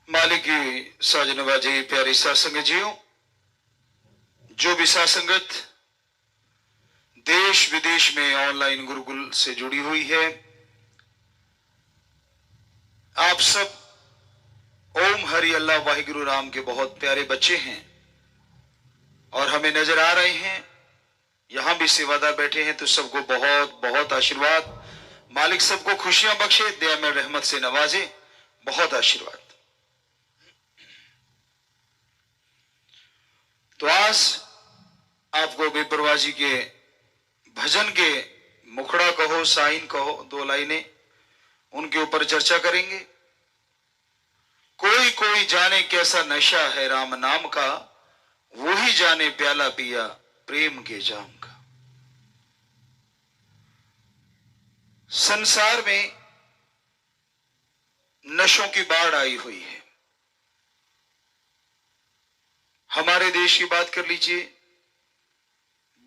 मालिक की साजनबाजी प्यारी सासंगत जियो, जो भी सासंगत देश विदेश में ऑनलाइन गुरुकुल से जुड़ी हुई है, आप सब ओम हरि अल्लाह वाहिगुरु राम के बहुत प्यारे बच्चे हैं और हमें नजर आ रहे हैं। यहां भी सेवादार बैठे हैं, तो सबको बहुत बहुत आशीर्वाद। मालिक सबको खुशियां बख्शे, दया में रहमत से नवाजे, बहुत आशीर्वाद। तो आज आपको बेपरवाह जी के भजन के मुखड़ा कहो, साइन कहो, दो लाइनें उनके ऊपर चर्चा करेंगे। कोई कोई जाने कैसा नशा है राम नाम का, वही जाने प्याला पिया प्रेम के जाम का। संसार में नशों की बाढ़ आई हुई है। हमारे देश की बात कर लीजिए,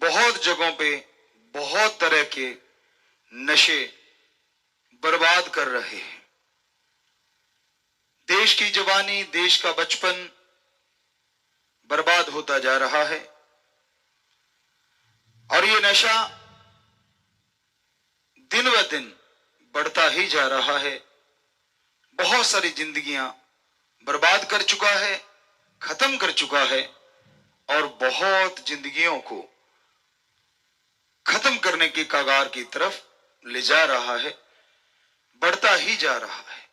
बहुत जगहों पे बहुत तरह के नशे बर्बाद कर रहे हैं। देश की जवानी, देश का बचपन बर्बाद होता जा रहा है और ये नशा दिन ब दिन बढ़ता ही जा रहा है। बहुत सारी जिंदगियां बर्बाद कर चुका है, खत्म कर चुका है और बहुत जिंदगियों को खत्म करने की कगार की तरफ ले जा रहा है, बढ़ता ही जा रहा है।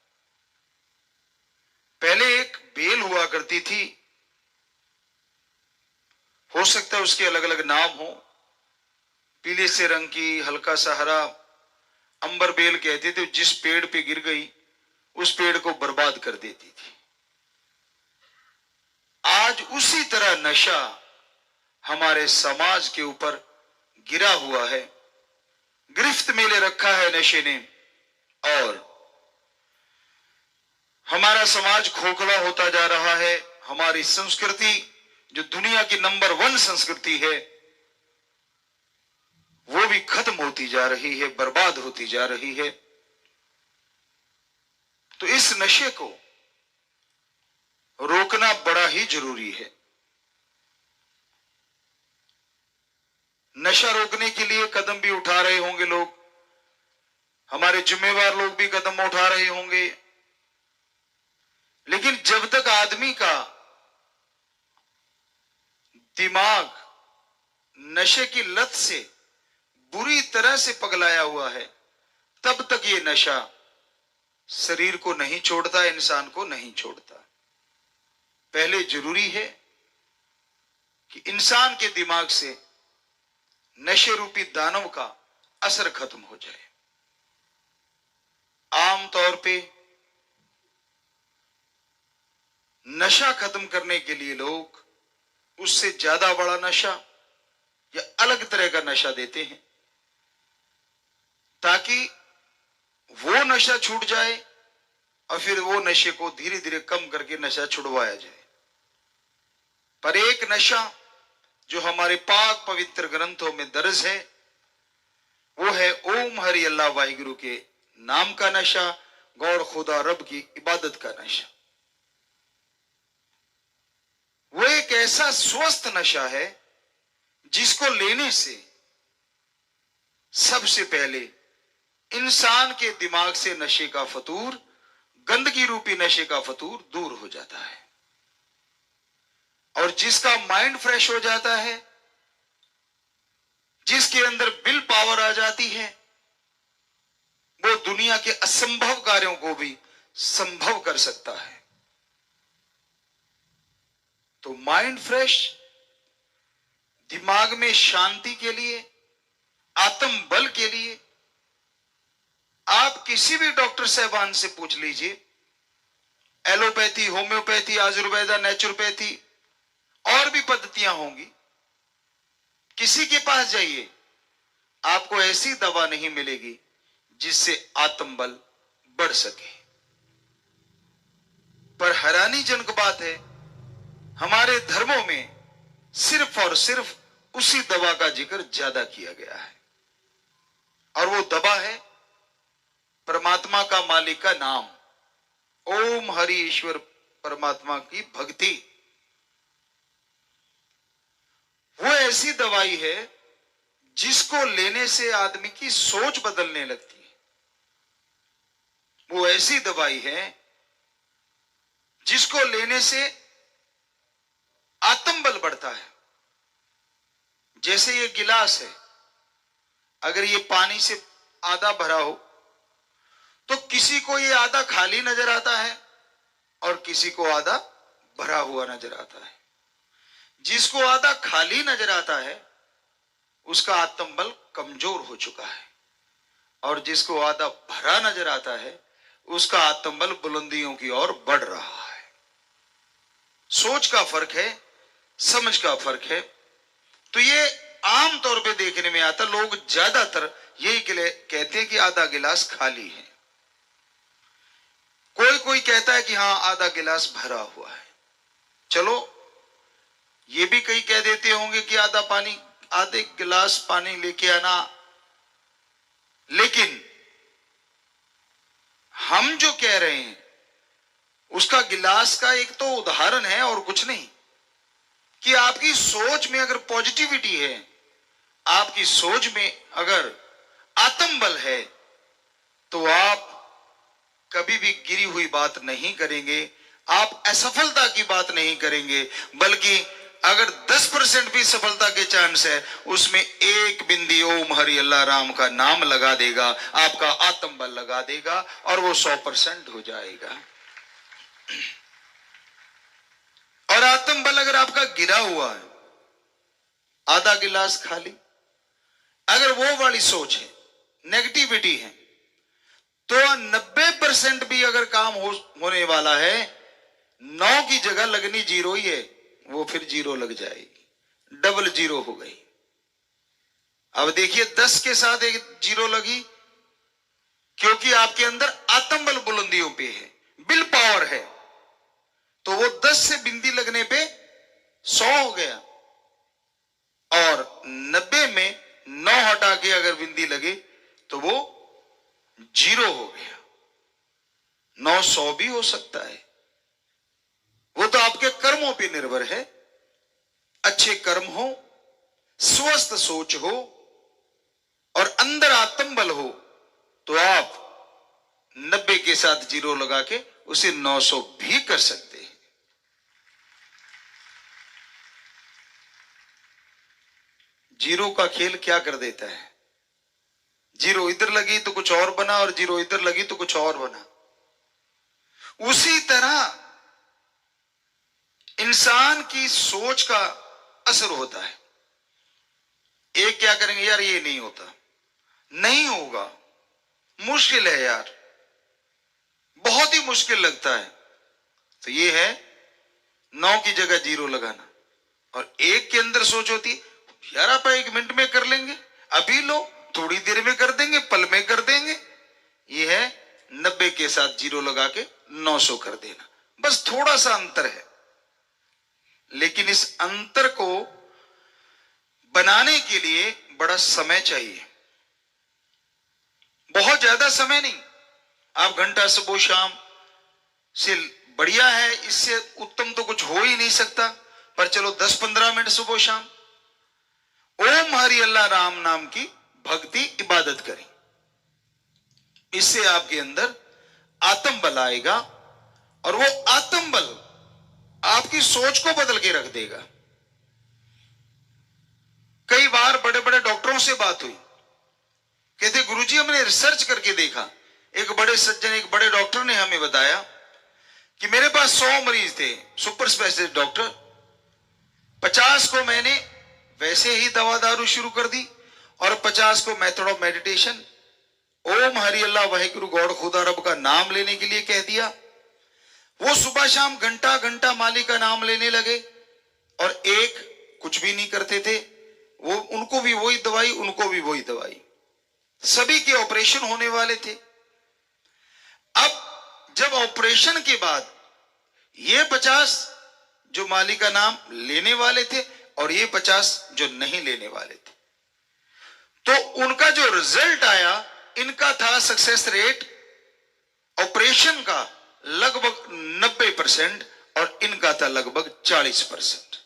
पहले एक बेल हुआ करती थी, हो सकता है उसके अलग अलग नाम हो, पीले से रंग की, हल्का सा हरा, अंबर बेल कहते थे। जिस पेड़ पे गिर गई उस पेड़ को बर्बाद कर देती थी। आज उसी तरह नशा हमारे समाज के ऊपर गिरा हुआ है, गिरफ्त में ले रखा है नशे ने, और हमारा समाज खोखला होता जा रहा है। हमारी संस्कृति, जो दुनिया की नंबर 1 संस्कृति है, वो भी खत्म होती जा रही है, बर्बाद होती जा रही है। तो इस नशे को रोकना बड़ा ही जरूरी है। नशा रोकने के लिए कदम भी उठा रहे होंगे लोग, हमारे जिम्मेवार लोग भी कदम उठा रहे होंगे। लेकिन जब तक आदमी का दिमाग नशे की लत से बुरी तरह से पगलाया हुआ है, तब तक ये नशा शरीर को नहीं छोड़ता, इंसान को नहीं छोड़ता। पहले जरूरी है कि इंसान के दिमाग से नशे रूपी दानव का असर खत्म हो जाए। आमतौर पे नशा खत्म करने के लिए लोग उससे ज्यादा बड़ा नशा या अलग तरह का नशा देते हैं, ताकि वो नशा छूट जाए और फिर वो नशे को धीरे धीरे कम करके नशा छुड़वाया जाए। पर एक नशा जो हमारे पाक पवित्र ग्रंथों में दर्ज है, वो है ओम हरि अल्लाह वाहिगुरु के नाम का नशा, गौर खुदा रब की इबादत का नशा। वो एक ऐसा स्वस्थ नशा है जिसको लेने से सबसे पहले इंसान के दिमाग से नशे का फतूर, गंदगी रूपी नशे का फतूर दूर हो जाता है और जिसका माइंड फ्रेश हो जाता है, जिसके अंदर विल पावर आ जाती है, वो दुनिया के असंभव कार्यों को भी संभव कर सकता है। तो माइंड फ्रेश, दिमाग में शांति के लिए, आत्म बल के लिए आप किसी भी डॉक्टर साहबान से पूछ लीजिए, एलोपैथी, होम्योपैथी, आयुर्वेदा, नेचुरोपैथी और भी पद्धतियां होंगी, किसी के पास जाइए, आपको ऐसी दवा नहीं मिलेगी जिससे आत्मबल बढ़ सके। पर हैरानीजनक बात है, हमारे धर्मों में सिर्फ और सिर्फ उसी दवा का जिक्र ज्यादा किया गया है, और वो दवा है परमात्मा का, मालिक का नाम, ओम हरि ईश्वर परमात्मा की भक्ति, वो ऐसी दवाई है जिसको लेने से आदमी की सोच बदलने लगती है। वो ऐसी दवाई है जिसको लेने से आत्मबल बढ़ता है। जैसे ये गिलास है, अगर ये पानी से आधा भरा हो तो किसी को ये आधा खाली नजर आता है और किसी को आधा भरा हुआ नजर आता है। जिसको आधा खाली नजर आता है उसका आत्मबल कमजोर हो चुका है, और जिसको आधा भरा नजर आता है उसका आत्मबल बुलंदियों की ओर बढ़ रहा है। सोच का फर्क है, समझ का फर्क है। तो ये आम तौर पे देखने में आता, लोग ज्यादातर यही कहते हैं कि आधा गिलास खाली है। कोई कोई कहता है कि हां आधा गिलास भरा हुआ है। चलो ये भी कई कह देते होंगे कि आधे गिलास पानी लेके आना, लेकिन हम जो कह रहे हैं उसका गिलास का एक तो उदाहरण है और कुछ नहीं, कि आपकी सोच में अगर पॉजिटिविटी है, आपकी सोच में अगर आत्मबल है, तो आप कभी भी गिरी हुई बात नहीं करेंगे, आप असफलता की बात नहीं करेंगे, बल्कि अगर 10% भी सफलता के चांस है उसमें एक बिंदी ओम हरि अल्लाह राम का नाम लगा देगा, आपका आत्मबल लगा देगा और वो 100% हो जाएगा। और आत्मबल अगर आपका गिरा हुआ है, आधा गिलास खाली, अगर वो वाली सोच है, नेगेटिविटी है, तो 90% भी अगर काम होने वाला है, 9 की जगह लगनी 0 ही है, वो फिर 0 लग जाएगी, डबल 0 हो गई। अब देखिए 10 के साथ एक 0 लगी, क्योंकि आपके अंदर आत्मबल बुलंदियों पे है, विल पावर है, तो वो 10 से बिंदी लगने पे 100 हो गया, और 90 में 9 हटा के अगर बिंदी लगे तो वो 0 हो गया। 900 भी हो सकता है, वो तो आपके कर्मों पे निर्भर है। अच्छे कर्म हो, स्वस्थ सोच हो और अंदर आत्मबल हो, तो आप 90 के साथ 0 लगा के उसे 900 भी कर सकते हैं। जीरो का खेल क्या कर देता है, 0 इधर लगी तो कुछ और बना, और 0 इधर लगी तो कुछ और बना। उसी तरह इंसान की सोच का असर होता है। एक क्या करेंगे, यार ये नहीं होता, नहीं होगा, मुश्किल है यार, बहुत ही मुश्किल लगता है, तो ये है 9 की जगह 0 लगाना। और एक के अंदर सोच होती, यार आप 1 मिनट में कर लेंगे, अभी लो, थोड़ी देर में कर देंगे, पल में कर देंगे। ये है 90 के साथ 0 लगा के 900 कर देना, बस थोड़ा सा अंतर है। लेकिन इस अंतर को बनाने के लिए बड़ा समय चाहिए, बहुत ज्यादा समय नहीं। आप घंटा सुबह शाम से बढ़िया है, इससे उत्तम तो कुछ हो ही नहीं सकता, पर चलो 10-15 मिनट सुबह शाम ओम हरि अल्लाह राम नाम की भक्ति इबादत करें। इससे आपके अंदर आत्मबल आएगा, और वो आत्मबल आपकी सोच को बदल के रख देगा। कई बार बड़े बड़े डॉक्टरों से बात हुई, कहते गुरुजी हमने रिसर्च करके देखा, एक बड़े सज्जन, एक बड़े डॉक्टर ने हमें बताया कि मेरे पास 100 मरीज थे, सुपर स्पेशलिस्ट डॉक्टर, 50 को मैंने वैसे ही दवा दारू शुरू कर दी, और 50 को method of meditation, Om Hari Allah Waheguru God Khuda Rab का नाम लेने के लिए कह दिया। वो सुबह शाम घंटा घंटा मालिक का नाम लेने लगे, और एक कुछ भी नहीं करते थे, वो उनको भी वही दवाई, उनको भी वही दवाई, सभी के ऑपरेशन होने वाले थे। अब जब ऑपरेशन के बाद ये 50 जो मालिक का नाम लेने वाले थे और ये 50 जो नहीं लेने वाले थे, तो उनका जो रिजल्ट आया, इनका था सक्सेस रेट ऑपरेशन का लगभग 90%, और इनका था लगभग 40%।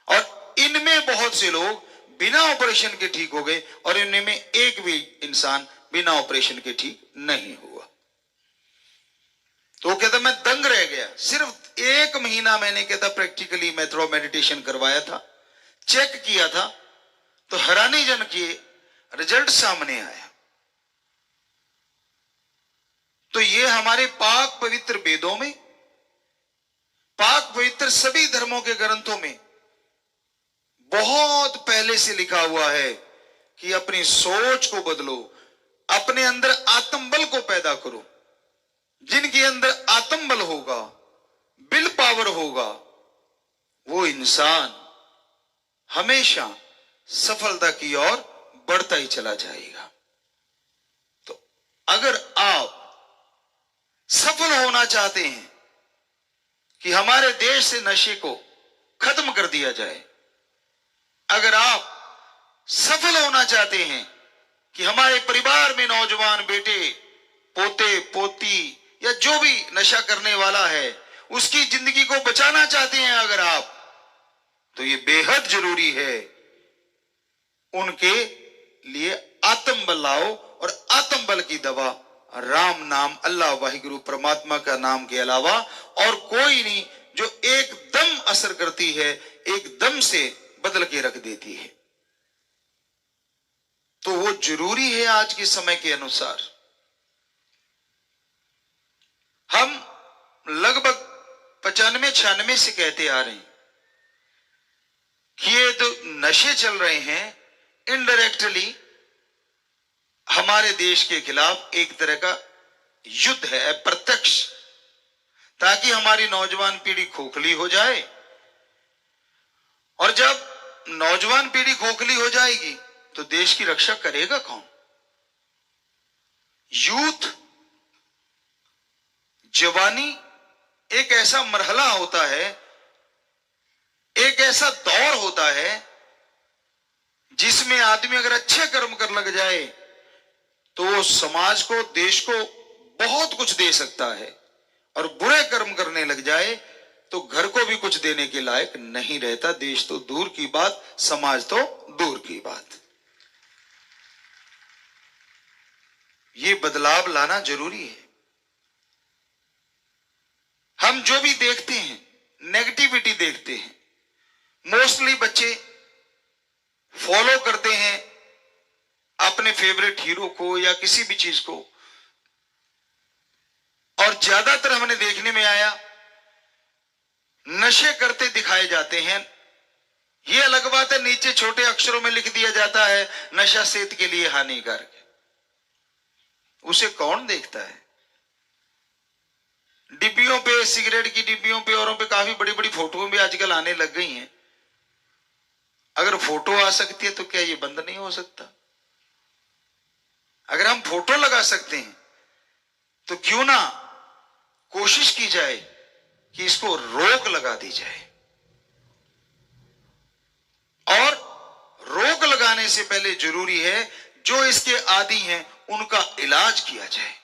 और इनमें बहुत से लोग बिना ऑपरेशन के ठीक हो गए और इनमें एक भी इंसान बिना ऑपरेशन के ठीक नहीं हुआ। तो वो कहता मैं दंग रह गया। सिर्फ 1 महीना मैंने कहता प्रैक्टिकली मैं थोड़ा मेडिटेशन करवाया था, चेक किया था, तो हैरानीजनक के रिजल्ट सामने आया। तो ये हमारे पाक पवित्र वेदों में, पाक पवित्र सभी धर्मों के ग्रंथों में बहुत पहले से लिखा हुआ है कि अपनी सोच को बदलो, अपने अंदर आत्मबल को पैदा करो। जिनके अंदर आत्मबल होगा, विल पावर होगा, वो इंसान हमेशा सफलता की ओर बढ़ता ही चला जाएगा। तो अगर आप सफल होना चाहते हैं कि हमारे देश से नशे को खत्म कर दिया जाए, अगर आप सफल होना चाहते हैं कि हमारे परिवार में नौजवान बेटे, पोते, पोती या जो भी नशा करने वाला है उसकी जिंदगी को बचाना चाहते हैं अगर आप, तो ये बेहद जरूरी है उनके लिए आत्मबल लाओ। और आत्मबल की दवा राम नाम, अल्लाह वाहिगुरु परमात्मा का नाम के अलावा और कोई नहीं, जो एकदम असर करती है, एकदम से बदल के रख देती है। तो वो जरूरी है आज के समय के अनुसार। हम लगभग 95-96 से कहते आ रहे हैं कि ये तो नशे चल रहे हैं, इनडायरेक्टली हमारे देश के खिलाफ एक तरह का युद्ध है, प्रत्यक्ष, ताकि हमारी नौजवान पीढ़ी खोखली हो जाए। और जब नौजवान पीढ़ी खोखली हो जाएगी तो देश की रक्षा करेगा कौन? यूथ, जवानी एक ऐसा मरहला होता है, एक ऐसा दौर होता है जिसमें आदमी अगर अच्छे कर्म कर लग जाए तो वो समाज को, देश को बहुत कुछ दे सकता है, और बुरे कर्म करने लग जाए तो घर को भी कुछ देने के लायक नहीं रहता। देश तो दूर की बात, समाज तो दूर की बात। ये बदलाव लाना जरूरी है। हम जो भी देखते हैं, नेगेटिविटी देखते हैं, मोस्टली बच्चे फॉलो करते हैं अपने फेवरेट हीरो को या किसी भी चीज को, और ज्यादातर हमने देखने में आया नशे करते दिखाए जाते हैं। यह अलग बात है, नीचे छोटे अक्षरों में लिख दिया जाता है नशा सेहत के लिए हानिकारक है। उसे कौन देखता है? डिब्बियों पे, सिगरेट की डिब्बियों पे, औरों पे काफी बड़ी बड़ी फोटो भी आजकल आने लग गई हैं। अगर फोटो आ सकती है तो क्या ये बंद नहीं हो सकता? अगर हम फोटो लगा सकते हैं तो क्यों ना कोशिश की जाए कि इसको रोक लगा दी जाए। और रोक लगाने से पहले जरूरी है जो इसके आदी हैं उनका इलाज किया जाए,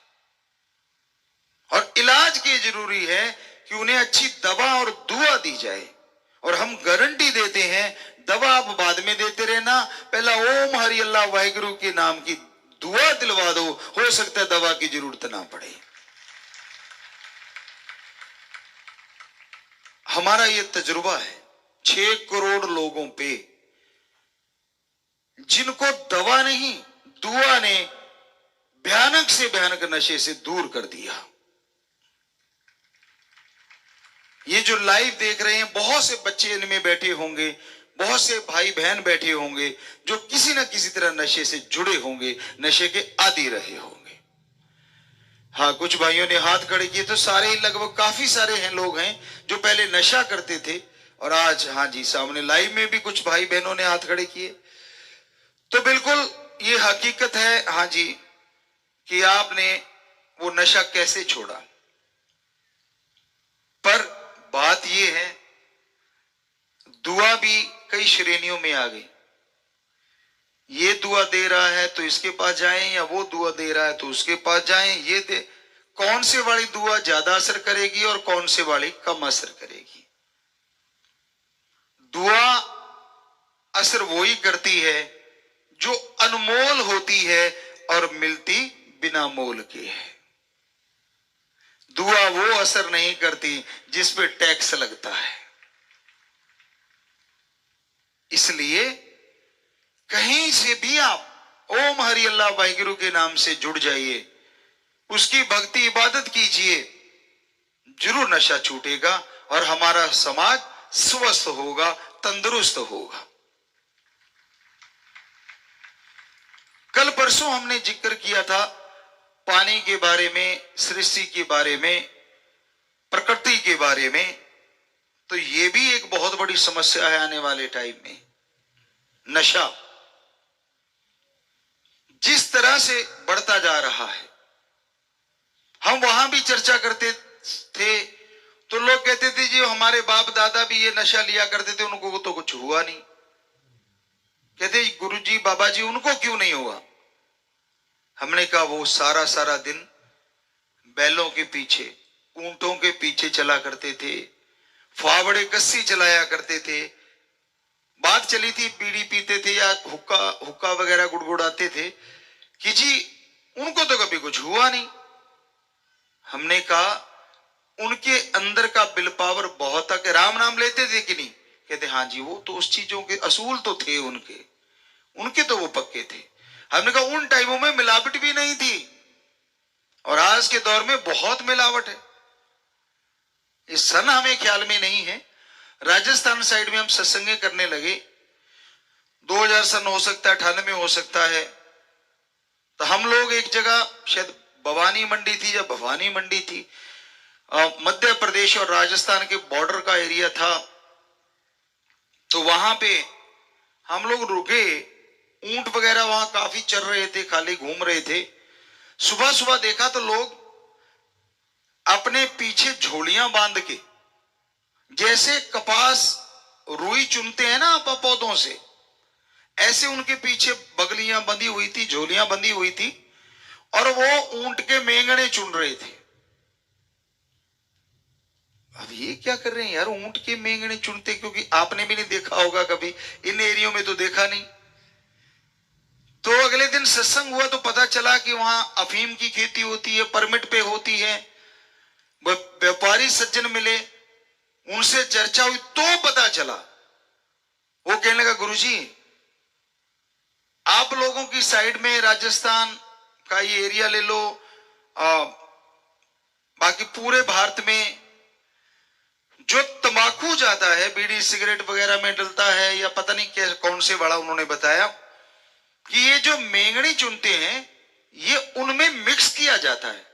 और इलाज के जरूरी है कि उन्हें अच्छी दवा और दुआ दी जाए। और हम गारंटी देते हैं, दवा आप बाद में देते रहना, पहला ओम हरि अल्लाह वाहिगुरु के नाम की दुआ दिलवा दो, हो सकता है दवा की जरूरत ना पड़े। हमारा यह तजुर्बा है 6 करोड़ लोगों पे, जिनको दवा नहीं दुआ ने भयानक से भयानक नशे से दूर कर दिया। ये जो लाइव देख रहे हैं, बहुत से बच्चे इनमें बैठे होंगे, बहुत से भाई बहन बैठे होंगे जो किसी ना किसी तरह नशे से जुड़े होंगे, नशे के आदी रहे होंगे। हाँ, कुछ भाइयों ने हाथ खड़े किए, तो सारे लगभग काफी सारे हैं लोग हैं जो पहले नशा करते थे और आज, हाँ जी, सामने लाइव में भी कुछ भाई बहनों ने हाथ खड़े किए। तो बिल्कुल ये हकीकत है, हाँ जी, कि आपने वो नशा कैसे छोड़ा। पर बात ये है, दुआ भी कई श्रेणियों में आ गई। ये दुआ दे रहा है तो इसके पास जाएं, या वो दुआ दे रहा है तो उसके पास जाएं। ये दे, कौन से वाली दुआ ज्यादा असर करेगी और कौन से वाली कम असर करेगी। दुआ असर वही करती है जो अनमोल होती है और मिलती बिना मोल के है। दुआ वो असर नहीं करती जिस पे टैक्स लगता है। इसलिए कहीं से भी आप ओम हरि अल्लाह वाहिगुरु के नाम से जुड़ जाइए, उसकी भक्ति इबादत कीजिए, जरूर नशा छूटेगा और हमारा समाज स्वस्थ होगा, तंदुरुस्त होगा। कल परसों हमने जिक्र किया था पानी के बारे में, सृष्टि के बारे में, प्रकृति के बारे में। तो यह भी एक बहुत बड़ी समस्या है आने वाले टाइम में। नशा जिस तरह से बढ़ता जा रहा है, हम वहां भी चर्चा करते थे तो लोग कहते थे जी हमारे बाप दादा भी ये नशा लिया करते थे, उनको तो कुछ हुआ नहीं। कहते गुरुजी बाबा जी उनको क्यों नहीं हुआ। हमने कहा वो सारा सारा दिन बैलों के पीछे, ऊंटों के पीछे चला करते थे, फावड़े कस्सी चलाया करते थे। बात चली थी बीड़ी पीते थे या हुक्का वगैरह गुड़गुड़ाते थे कि जी उनको तो कभी कुछ हुआ नहीं। हमने कहा उनके अंदर का विल पावर बहुत था। राम नाम लेते थे कि नहीं। कहते हाँ जी वो तो उस चीजों के असूल तो थे उनके तो वो पक्के थे। हमने कहा उन टाइमों में मिलावट भी नहीं थी और आज के दौर में बहुत मिलावट है। इस सन हमें ख्याल में नहीं है। राजस्थान साइड में हम सत्संग करने लगे, 2000 सन हो सकता है, 98 हो सकता है। तो हम लोग एक जगह शायद भवानी मंडी थी या भवानी मंडी थी, मध्य प्रदेश और राजस्थान के बॉर्डर का एरिया था। तो वहां पे हम लोग रुके, ऊंट वगैरह वहां काफी चल रहे थे, खाली घूम रहे थे। सुबह सुबह देखा तो लोग अपने पीछे झोलियां बांध के, जैसे कपास रुई चुनते हैं ना पौधों से, ऐसे उनके पीछे बगलियां बंधी हुई थी, झोलियां बंधी हुई थी और वो ऊंट के मेंगने चुन रहे थे। अब ये क्या कर रहे हैं यार, ऊंट के मेंगने चुनते, क्योंकि आपने भी नहीं देखा होगा कभी, इन एरियो में तो देखा नहीं। तो अगले दिन सत्संग हुआ तो पता चला कि वहां अफीम की खेती होती है, परमिट पे होती है। व्यापारी सज्जन मिले, उनसे चर्चा हुई तो पता चला। वो कहने लगा गुरुजी आप लोगों की साइड में राजस्थान का ये एरिया ले लो, बाकी पूरे भारत में जो तंबाकू जाता है, बीड़ी सिगरेट वगैरह में डलता है या पता नहीं कौन से वाला, उन्होंने बताया कि ये जो मेंगनी चुनते हैं ये उनमें मिक्स किया जाता है।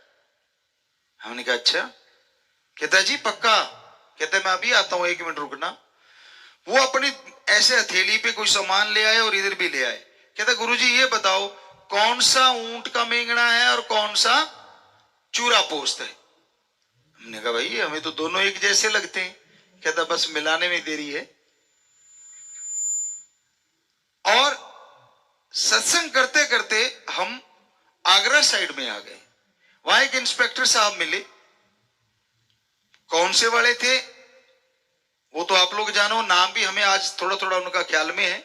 हमने कहा अच्छा। कहता जी पक्का। कहते मैं अभी आता हूं, 1 मिनट रुकना। वो अपनी ऐसे हथेली पे कोई सामान ले आए और इधर भी ले आए। कहता गुरुजी ये बताओ कौन सा ऊंट का मेंगना है और कौन सा चूरा पोस्त है। हमने कहा भाई हमें तो दोनों एक जैसे लगते हैं। कहता बस मिलाने में देरी है। और सत्संग करते करते हम आगरा साइड में आ गए। वहां एक इंस्पेक्टर साहब मिले। कौन से वाले थे वो तो आप लोग जानो, नाम भी हमें आज थोड़ा थोड़ा उनका ख्याल में है।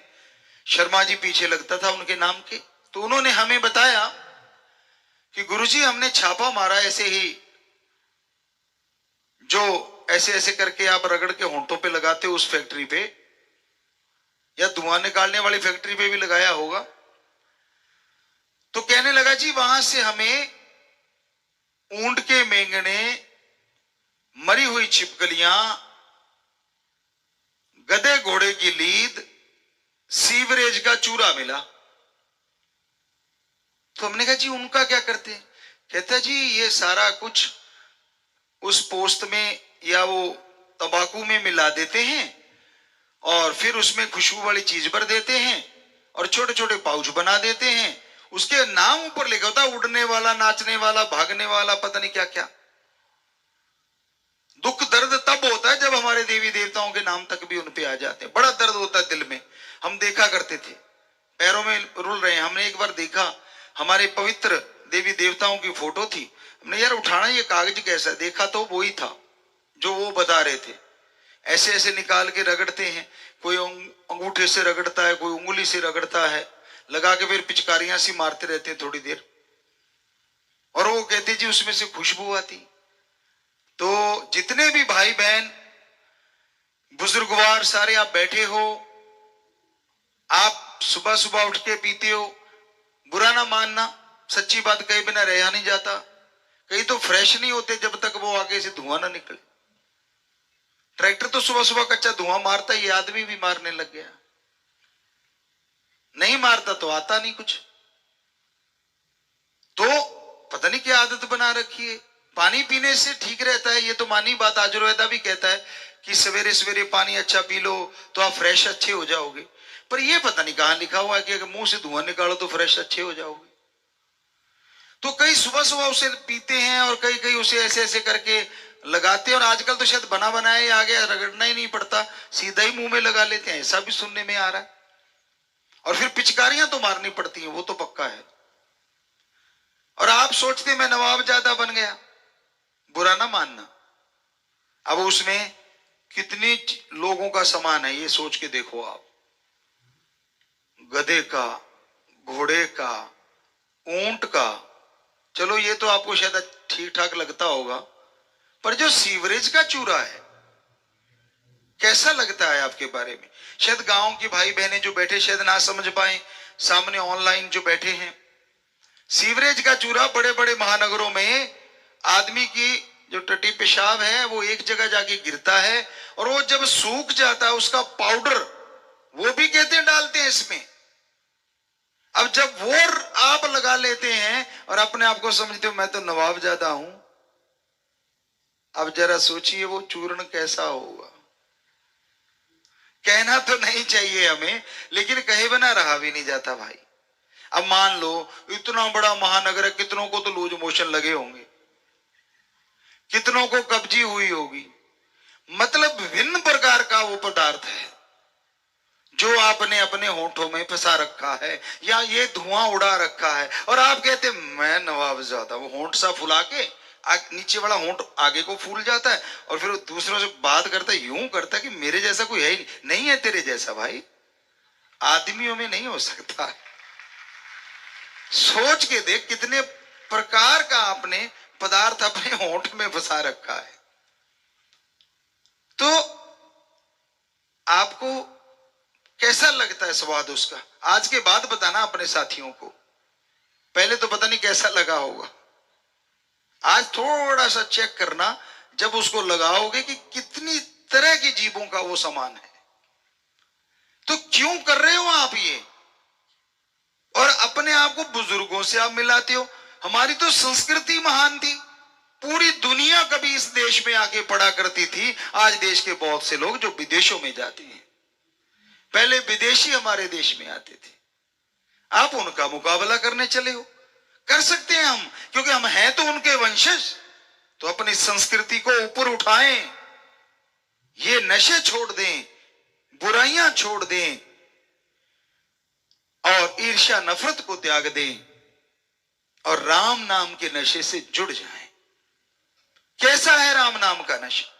शर्मा जी पीछे लगता था उनके नाम के। तो उन्होंने हमें बताया कि गुरुजी हमने छापा मारा ऐसे ही, जो ऐसे ऐसे करके आप रगड़ के होंठों पे लगाते हो उस फैक्ट्री पे, या धुआं निकालने वाली फैक्ट्री पे भी लगाया होगा। तो कहने लगा जी वहां से हमें ऊंट के मेंगने, मरी हुई छिपकलियां, गधे घोड़े की लीद, सीवरेज का चूरा मिला। तो हमने कहा जी उनका क्या करते हैं। कहता जी ये सारा कुछ उस पोस्ट में या वो तंबाकू में मिला देते हैं और फिर उसमें खुशबू वाली चीज भर देते हैं और छोटे छोटे पाउच बना देते हैं। उसके नाम ऊपर लिखा होता है उड़ने वाला, नाचने वाला, भागने वाला, पता नहीं क्या क्या। दुख दर्द तब होता है जब हमारे देवी देवताओं के नाम तक भी उन पे आ जाते हैं। बड़ा दर्द होता है दिल में। हम देखा करते थे, पैरों में रुल रहे हैं। हमने एक बार देखा, हमारे पवित्र देवी देवताओं की फोटो थी, हमने यार उठाना ये कागज कैसा है, देखा तो वही था जो वो बता रहे थे। ऐसे ऐसे निकाल के रगड़ते हैं, कोई अंगूठे से रगड़ता है, कोई उंगली से रगड़ता है, लगा के फिर पिचकारियां सी मारते रहते हैं थोड़ी देर, और वो कहते जी उसमें से खुशबू आती। तो जितने भी भाई बहन बुजुर्गवार सारे आप बैठे हो, आप सुबह सुबह उठ के पीते हो, बुरा ना मानना, सच्ची बात कहे बिना रहा नहीं जाता। कहीं तो फ्रेश नहीं होते जब तक वो आगे से धुआं ना निकले। ट्रैक्टर तो सुबह सुबह कच्चा धुआं मारता, ये आदमी भी मारने लग गया। नहीं मारता तो आता नहीं कुछ। तो पता नहीं क्या आदत बना रखी है। पानी पीने से ठीक रहता है, ये तो मानी बात, आयुर्वेदा भी कहता है कि सवेरे सवेरे पानी अच्छा पी लो तो आप फ्रेश अच्छे हो जाओगे। पर ये पता नहीं कहां लिखा हुआ है कि अगर मुंह से धुआं निकालो तो फ्रेश अच्छे हो जाओगे। तो कई सुबह सुबह उसे पीते हैं और कई कई उसे ऐसे ऐसे करके लगाते हैं, और आजकल तो शायद बना बनाया ही आ गया, रगड़ना ही नहीं पड़ता, सीधा ही मुंह में लगा लेते हैं, ऐसा भी सुनने में आ रहा है। और फिर पिचकारियां तो मारनी पड़ती हैं, वो तो पक्का है। और आप सोचते मैं नवाब ज्यादा बन गया, बुरा ना मानना। अब उसमें कितनी लोगों का सामान है ये सोच के देखो आप। गधे का, घोड़े का, ऊंट का, चलो ये तो आपको शायद ठीक ठाक लगता होगा, पर जो सीवरेज का चूरा है कैसा लगता है आपके बारे में? शायद गांव के भाई बहनें जो बैठे शायद ना समझ पाए, सामने ऑनलाइन जो बैठे हैं। सीवरेज का चूरा बड़े बड़े महानगरों में आदमी की जो टट्टी पेशाब है वो एक जगह जाके गिरता है, और वो जब सूख जाता है उसका पाउडर वो भी कहते हैं डालते हैं इसमें। अब जब वो आप लगा लेते हैं और अपने आप को समझते हो मैं तो नवाब ज्यादा हूं, अब जरा सोचिए वो चूर्ण कैसा होगा। कहना तो नहीं चाहिए हमें, लेकिन कहे बिना रहा भी नहीं जाता भाई। अब मान लो इतना बड़ा महानगर है, कितनों को तो लूज मोशन लगे होंगे, कितनों को कब्जी हुई होगी। मतलब विभिन्न प्रकार का वो पदार्थ है जो आपने अपने होंठों में फंसा रखा है, या ये धुआं उड़ा रखा है, और आप कहते मैं नवाब ज्यादा। वो होंठ सा फुला के नीचे वाला होंठ आगे को फूल जाता है, और फिर दूसरों से बात करता है, यूं करता है कि मेरे जैसा कोई है ही नहीं है तेरे जैसा भाई, आदमियों में नहीं हो सकता। सोच के देख कितने प्रकार का आपने पदार्थ अपने होंठ में फंसा रखा है। तो आपको कैसा लगता है स्वाद उसका? आज के बाद बताना अपने साथियों को, पहले तो पता नहीं कैसा लगा होगा। आज थोड़ा सा चेक करना, जब उसको लगाओगे कि कितनी तरह की जीवों का वो सामान है। तो क्यों कर रहे हो आप ये? और अपने आप को बुजुर्गों से आप मिलाते हो। हमारी तो संस्कृति महान थी, पूरी दुनिया कभी इस देश में आके पढ़ा करती थी। आज देश के बहुत से लोग जो विदेशों में जाते हैं, पहले विदेशी हमारे देश में आते थे, आप उनका मुकाबला करने चले हो। कर सकते हैं हम, क्योंकि हम हैं तो उनके वंशज। तो अपनी संस्कृति को ऊपर उठाएं, ये नशे छोड़ दें, बुराइयां छोड़ दें, और ईर्ष्या नफरत को त्याग दें, और राम नाम के नशे से जुड़ जाएं। कैसा है राम नाम का नशा?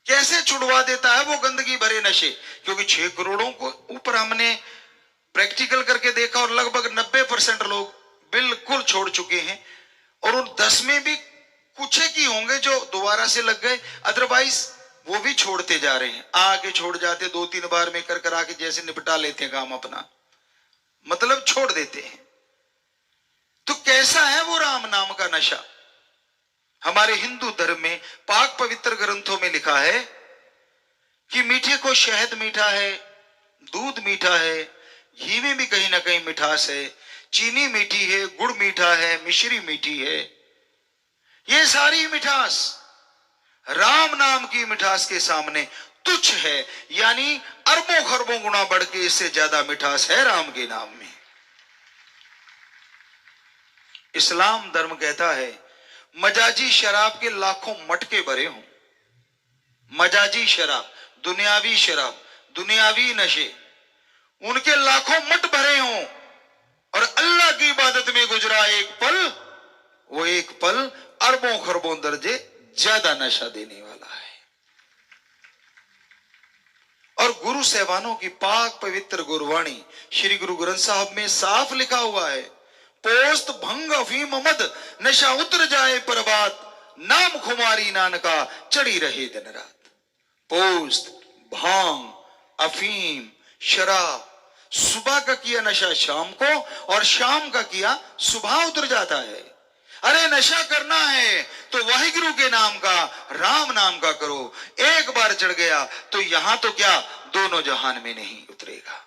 कैसे छुड़वा देता है वो गंदगी भरे नशे? क्योंकि 6 करोड़ों को ऊपर हमने प्रैक्टिकल करके देखा, और लगभग 90% लोग बिल्कुल छोड़ चुके हैं, और उन 10 में भी कुछ एक ही होंगे जो दोबारा से लग गए, अदरवाइज वो भी छोड़ते जा रहे हैं। आके छोड़ जाते, 2-3 बार में कर करा के जैसे निपटा लेते हैं काम अपना, मतलब छोड़ देते हैं। तो कैसा है वो राम नाम का नशा? हमारे हिंदू धर्म में पाक पवित्र ग्रंथों में लिखा है कि मीठे को शहद मीठा है, दूध मीठा है, घी में भी कहीं ना कहीं मिठास है, चीनी मीठी है, गुड़ मीठा है, मिश्री मीठी है। ये सारी मिठास राम नाम की मिठास के सामने तुच्छ है। यानी अरबों खरबों गुना बढ़ के इससे ज्यादा मिठास है राम के नाम में। इस्लाम धर्म कहता है मजाजी शराब के लाखों मटके भरे हों। मजाजी शराब, दुनियावी शराब, दुनियावी नशे, उनके लाखों मट भरे हों, और अल्लाह की इबादत में गुजरा एक पल वो एक पल अरबों खरबों दर्जे ज्यादा नशा देने वाला है। और गुरु साहबानों की पाक पवित्र गुरवाणी श्री गुरु ग्रंथ साहब में साफ लिखा हुआ है, पोस्त भंग अफीम मद नशा उतर जाए पर बात, नाम खुमारी नानका चढ़ी रहे दिन रात। पोस्त, भांग, अफीम, शराब, सुबह का किया नशा शाम को और शाम का किया सुबह उतर जाता है। अरे नशा करना है तो वाहिगुरु के नाम का, राम नाम का करो। एक बार चढ़ गया तो यहां तो क्या दोनों जहान में नहीं उतरेगा,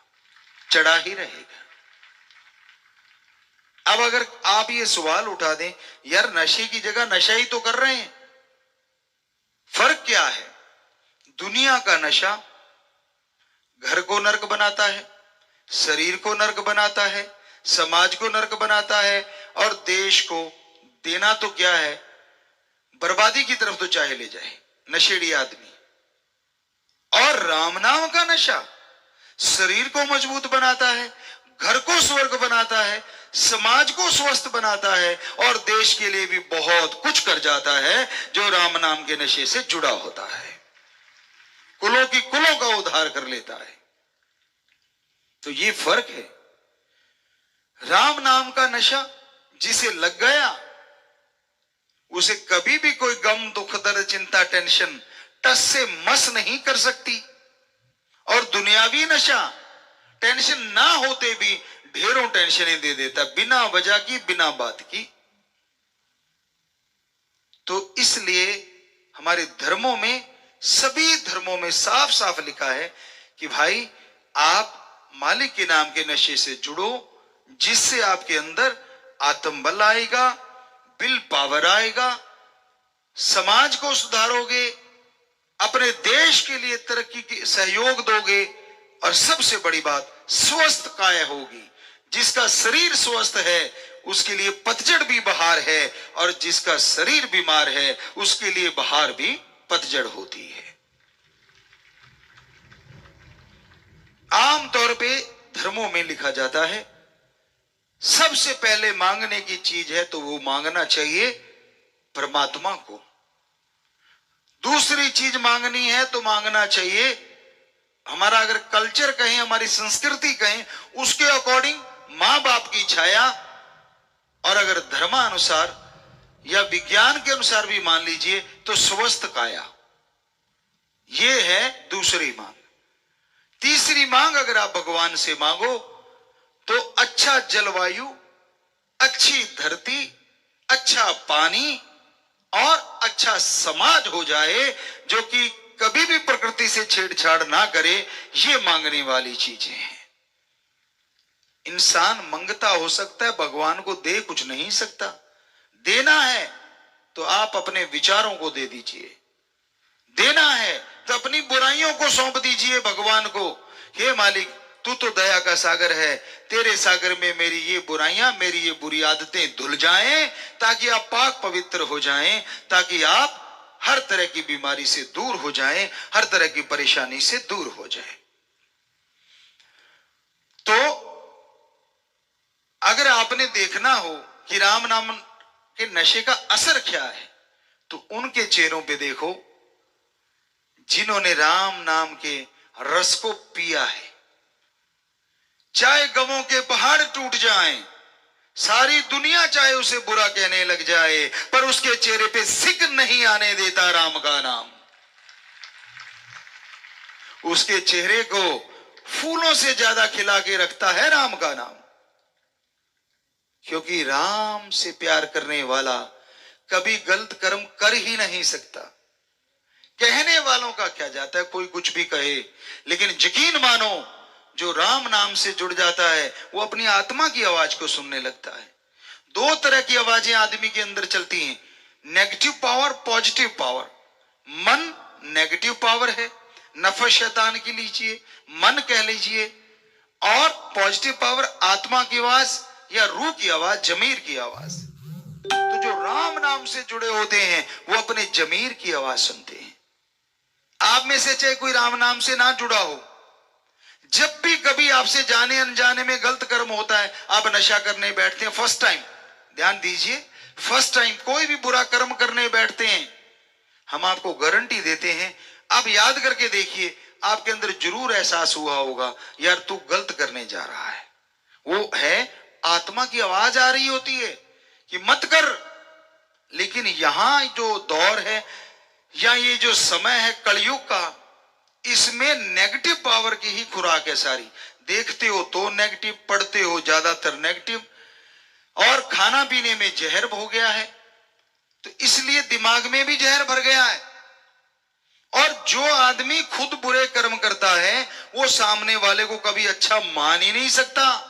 चढ़ा ही रहेगा। अब अगर आप ये सवाल उठा दें, यार नशे की जगह नशा ही तो कर रहे हैं, फर्क क्या है? दुनिया का नशा घर को नर्क बनाता है, शरीर को नर्क बनाता है, समाज को नर्क बनाता है, और देश को देना तो क्या है, बर्बादी की तरफ तो चाहे ले जाए नशेड़ी आदमी। और राम नाम का नशा शरीर को मजबूत बनाता है, घर को स्वर्ग बनाता है, समाज को स्वस्थ बनाता है, और देश के लिए भी बहुत कुछ कर जाता है जो राम नाम के नशे से जुड़ा होता है। कुलों की कुलों का उद्धार कर लेता है। तो ये फर्क है। राम नाम का नशा जिसे लग गया उसे कभी भी कोई गम, दुख, दर्द, चिंता, टेंशन टस से मस नहीं कर सकती। और दुनियावी नशा टेंशन ना होते भी ढेरों टेंशनें दे देता, बिना वजह की, बिना बात की। तो इसलिए हमारे धर्मों में, सभी धर्मों में साफ साफ लिखा है कि भाई आप मालिक के नाम के नशे से जुड़ो, जिससे आपके अंदर आत्मबल आएगा, विल पावर आएगा, समाज को सुधारोगे, अपने देश के लिए तरक्की के सहयोग दोगे, और सबसे बड़ी बात स्वस्थ काया होगी। जिसका शरीर स्वस्थ है उसके लिए पतझड़ भी बहार है, और जिसका शरीर बीमार है उसके लिए बहार भी पतझड़ होती है। आमतौर पे धर्मों में लिखा जाता है सबसे पहले मांगने की चीज है तो वो मांगना चाहिए परमात्मा को। दूसरी चीज मांगनी है तो मांगना चाहिए, हमारा अगर कल्चर कहें, हमारी संस्कृति कहें, उसके अकॉर्डिंग मां बाप की छाया, और अगर धर्मानुसार या विज्ञान के अनुसार भी मान लीजिए तो स्वस्थ काया। ये है दूसरी मांग। तीसरी मांग अगर आप भगवान से मांगो तो अच्छा जलवायु, अच्छी धरती, अच्छा पानी और अच्छा समाज हो जाए जो कि कभी भी प्रकृति से छेड़छाड़ ना करे। ये मांगने वाली चीजें हैं। इंसान मंगता हो सकता है, भगवान को दे कुछ नहीं सकता। देना है तो आप अपने विचारों को दे दीजिए, देना है तो अपनी बुराइयों को सौंप दीजिए भगवान को। हे मालिक, तू तो दया का सागर है, तेरे सागर में मेरी ये बुराइयां, मेरी ये बुरी आदतें धुल जाएं, ताकि आप पाक पवित्र हो जाएं, ताकि आप हर तरह की बीमारी से दूर हो जाएं, हर तरह की परेशानी से दूर हो जाएं। तो अगर आपने देखना हो कि राम नाम के नशे का असर क्या है, तो उनके चेहरों पे देखो जिन्होंने राम नाम के रस को पिया है। चाहे गमों के पहाड़ टूट जाएं, सारी दुनिया चाहे उसे बुरा कहने लग जाए, पर उसके चेहरे पे सिक नहीं आने देता राम का नाम। उसके चेहरे को फूलों से ज्यादा खिला के रखता है राम का नाम। क्योंकि राम से प्यार करने वाला कभी गलत कर्म कर ही नहीं सकता। कहने वालों का क्या जाता है, कोई कुछ भी कहे, लेकिन यकीन मानो जो राम नाम से जुड़ जाता है वो अपनी आत्मा की आवाज को सुनने लगता है। दो तरह की आवाजें आदमी के अंदर चलती हैं, नेगेटिव पावर, पॉजिटिव पावर। मन नेगेटिव पावर है, नफस शैतान की लीजिए, मन कह लीजिए, और पॉजिटिव पावर आत्मा की आवाज या रूह की आवाज, जमीर की आवाज। तो जो राम नाम से जुड़े होते हैं वो अपने जमीर की आवाज सुनते हैं। आप में से चाहे कोई राम नाम से ना जुड़ा हो, जब भी कभी आपसे जाने अनजाने में गलत कर्म होता है, आप नशा करने बैठते हैं, फर्स्ट टाइम ध्यान दीजिए, फर्स्ट टाइम कोई भी बुरा कर्म करने बैठते हैं, हम आपको गारंटी देते हैं, आप याद करके देखिए, आपके अंदर जरूर एहसास हुआ होगा, यार तू गलत करने जा रहा है। वो है आत्मा की आवाज आ रही होती है कि मत कर। लेकिन यहां जो दौर है या ये जो समय है कलयुग का, इसमें नेगेटिव पावर की ही खुराक है सारी। देखते हो तो नेगेटिव, पढ़ते हो ज्यादातर नेगेटिव, और खाना पीने में जहर हो गया है, तो इसलिए दिमाग में भी जहर भर गया है। और जो आदमी खुद बुरे कर्म करता है वो सामने वाले को कभी अच्छा मान ही नहीं सकता।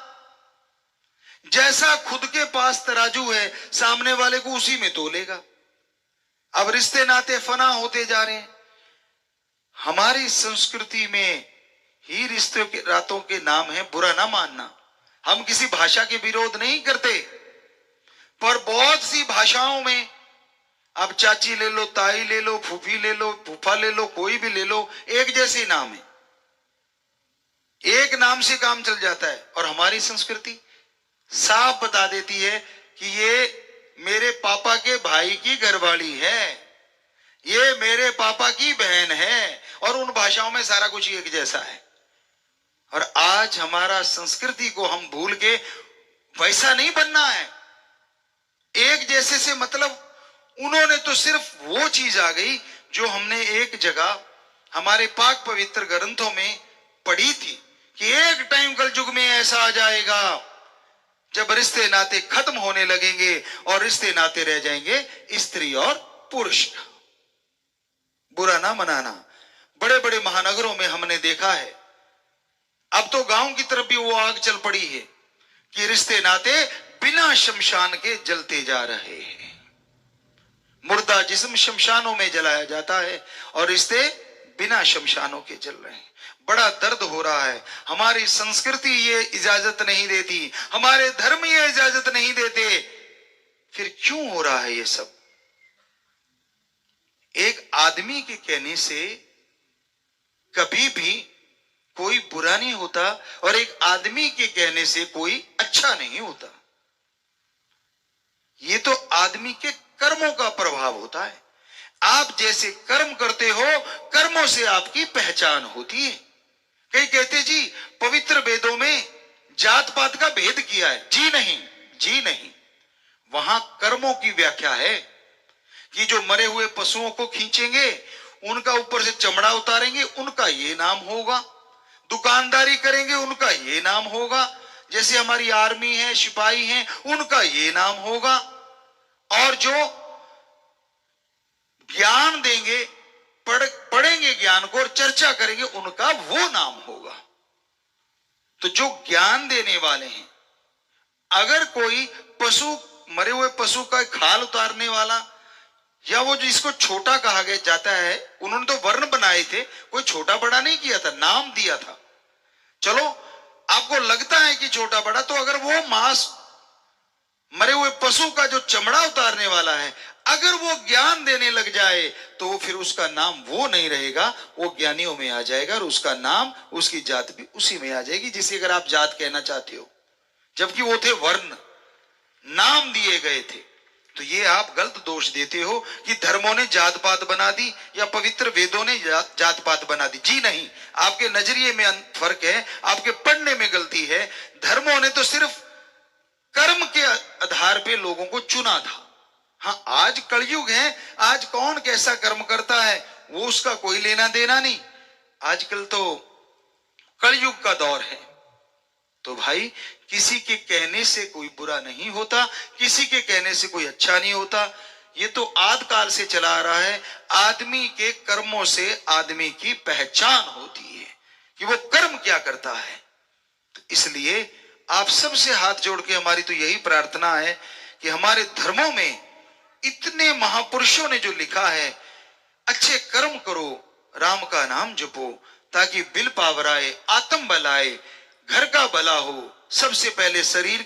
जैसा खुद के पास तराजू है, सामने वाले को उसी में तोलेगा। अब रिश्ते नाते फना होते जा रहे हैं। हमारी संस्कृति में ही रिश्ते के रातों के नाम है बुरा ना मानना। हम किसी भाषा के विरोध नहीं करते, पर बहुत सी भाषाओं में, आप चाची ले लो, ताई ले लो, फूफी ले लो, फूफा ले लो, कोई भी ले लो, एक जैसे नाम है, एक नाम से काम चल जाता है। और हमारी संस्कृति साफ बता देती है कि ये मेरे पापा के भाई की घरवाली है, ये मेरे पापा की बहन है, और उन भाषाओं में सारा कुछ एक जैसा है। और आज हमारा संस्कृति को हम भूल के वैसा नहीं बनना है। एक जैसे से मतलब उन्होंने तो सिर्फ वो चीज आ गई जो हमने एक जगह हमारे पाक पवित्र ग्रंथों में पढ़ी थी कि एक टाइम कलयुग में ऐसा आ जाएगा जब रिश्ते नाते खत्म होने लगेंगे और रिश्ते नाते रह जाएंगे स्त्री और पुरुष का। बुरा ना मनाना। बड़े बड़े महानगरों में हमने देखा है, अब तो गांव की तरफ भी वो आग चल पड़ी है कि रिश्ते नाते बिना शमशान के जलते जा रहे हैं। मुर्दा जिस्म शमशानों में जलाया जाता है और रिश्ते बिना शमशानों के जल रहे हैं। बड़ा दर्द हो रहा है। हमारी संस्कृति ये इजाजत नहीं देती, हमारे धर्म ये इजाजत नहीं देते, फिर क्यों हो रहा है ये सब? एक आदमी के कहने से कभी भी कोई बुरा नहीं होता और एक आदमी के कहने से कोई अच्छा नहीं होता। ये तो आदमी के कर्मों का प्रभाव होता है। आप जैसे कर्म करते हो, कर्मों से आपकी पहचान होती है। कई कहते जी पवित्र वेदों में जात पात का भेद किया है। जी नहीं, जी नहीं। वहां कर्मों की व्याख्या है कि जो मरे हुए पशुओं को खींचेंगे, उनका ऊपर से चमड़ा उतारेंगे, उनका ये नाम होगा। दुकानदारी करेंगे, उनका ये नाम होगा। जैसे हमारी आर्मी है, सिपाही हैं, उनका ये नाम होगा। और जो ज्ञान देंगे, पढ़ेंगे ज्ञान को और चर्चा करेंगे, उनका वो नाम होगा। तो जो ज्ञान देने वाले हैं, अगर कोई पशु, मरे हुए पशु का खाल उतारने वाला, या वो जिसको छोटा कहा गया जाता है, उन्होंने तो वर्ण बनाए थे, कोई छोटा बड़ा नहीं किया था, नाम दिया था। चलो आपको लगता है कि छोटा बड़ा, तो अगर वो मांस, मरे हुए पशु का जो चमड़ा उतारने वाला है, अगर वो ज्ञान देने लग जाए तो फिर उसका नाम वो नहीं रहेगा, वो ज्ञानियों में आ जाएगा और उसका नाम, उसकी जात भी उसी में आ जाएगी जिसे अगर आप जात कहना चाहते हो, जबकि वो थे वर्ण, नाम दिए गए थे। तो ये आप गलत दोष देते हो कि धर्मों ने जात पात बना दी या पवित्र वेदों ने जात पात बना दी। जी नहीं, आपके नजरिए में फर्क है, आपके पढ़ने में गलती है। धर्मों ने तो सिर्फ कर्म के आधार पे लोगों को चुना था। हाँ, आज कलयुग है, आज कौन कैसा कर्म करता है वो उसका कोई लेना देना नहीं। आजकल तो कलयुग का दौर है। तो भाई, किसी के कहने से कोई बुरा नहीं होता, किसी के कहने से कोई अच्छा नहीं होता। ये तो आद काल से चला आ रहा है। आदमी के कर्मों से आदमी की पहचान होती है कि वो कर्म क्या करता है। तो इसलिए आप सबसे हाथ जोड़ के हमारी तो यही प्रार्थना है कि हमारे धर्मों में इतने महापुरुषों ने जो लिखा है, अच्छे कर्म करो, राम का नाम जपो, ताकि बिल पावर आए, आत्म बल आए, घर का भला हो। सबसे पहले शरीर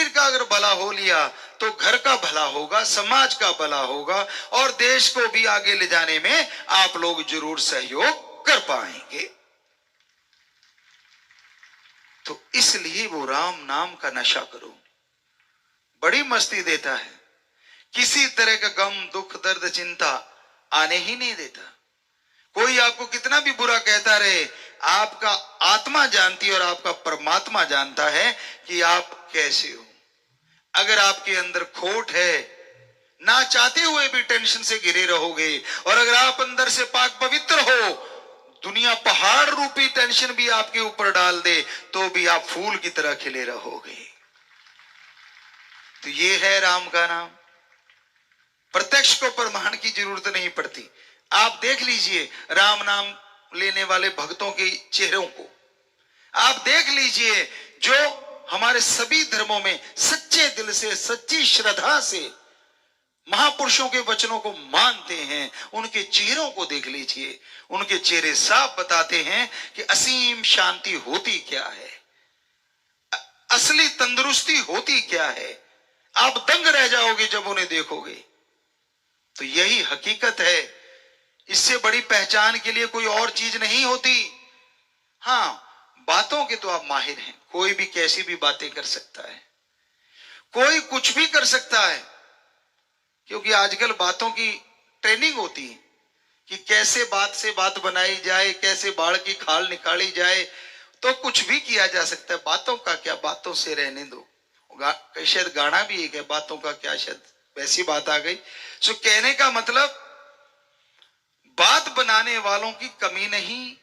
का अगर भला हो लिया तो घर का भला होगा, समाज का भला होगा और देश को भी आगे ले जाने में आप लोग जरूर सहयोग कर पाएंगे। तो इसलिए वो राम नाम का नशा करो, बड़ी मस्ती देता है। किसी तरह का गम, दुख, दर्द, चिंता आने ही नहीं देता। कोई आपको कितना भी बुरा कहता रहे, आपका आत्मा जानती है और आपका परमात्मा जानता है कि आप कैसे हो। अगर आपके अंदर खोट है, ना चाहते हुए भी टेंशन से घिरे रहोगे, और अगर आप अंदर से पाक पवित्र हो, दुनिया पहाड़ रूपी टेंशन भी आपके ऊपर डाल दे तो भी आप फूल की तरह खिले रहोगे। तो ये है राम का नाम। प्रत्यक्ष को प्रमाण की जरूरत नहीं पड़ती। आप देख लीजिए राम नाम लेने वाले भक्तों के चेहरों को, आप देख लीजिए जो हमारे सभी धर्मों में सच्चे दिल से, सच्ची श्रद्धा से महापुरुषों के वचनों को मानते हैं, उनके चेहरों को देख लीजिए। उनके चेहरे साफ बताते हैं कि असीम शांति होती क्या है, असली तंदुरुस्ती होती क्या है। आप दंग रह जाओगे जब उन्हें देखोगे। तो यही हकीकत है। इससे बड़ी पहचान के लिए कोई और चीज नहीं होती। हां, बातों के तो आप माहिर हैं, कोई भी कैसी भी बातें कर सकता है, कोई कुछ भी कर सकता है, क्योंकि आजकल बातों की ट्रेनिंग होती है कि कैसे बात से बात बनाई जाए, कैसे बाढ़ की खाल निकाली जाए। तो कुछ भी किया जा सकता है। बातों का क्या, बातों से रहने दो। शायद गाना भी एक है, बातों का क्या, शायद वैसी बात आ गई। सो कहने का मतलब, बात बनाने वालों की कमी नहीं,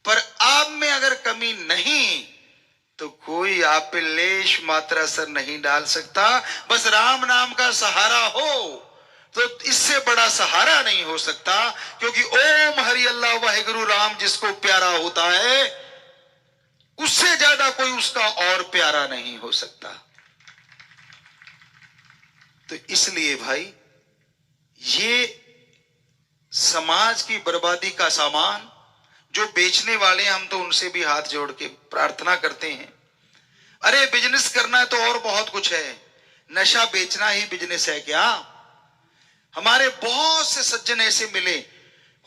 पर आप में अगर कमी नहीं तो कोई आप पे लेश मात्र असर नहीं डाल सकता। बस राम नाम का सहारा हो तो इससे बड़ा सहारा नहीं हो सकता, क्योंकि ओम हरि अल्लाह वाहिगुरु राम जिसको प्यारा होता है, उससे ज्यादा कोई उसका और प्यारा नहीं हो सकता। तो इसलिए भाई, ये समाज की बर्बादी का सामान जो बेचने वाले, हम तो उनसे भी हाथ जोड़ के प्रार्थना करते हैं। अरे बिजनेस करना है तो और बहुत कुछ है, नशा बेचना ही बिजनेस है क्या? हमारे बहुत से सज्जन ऐसे मिले,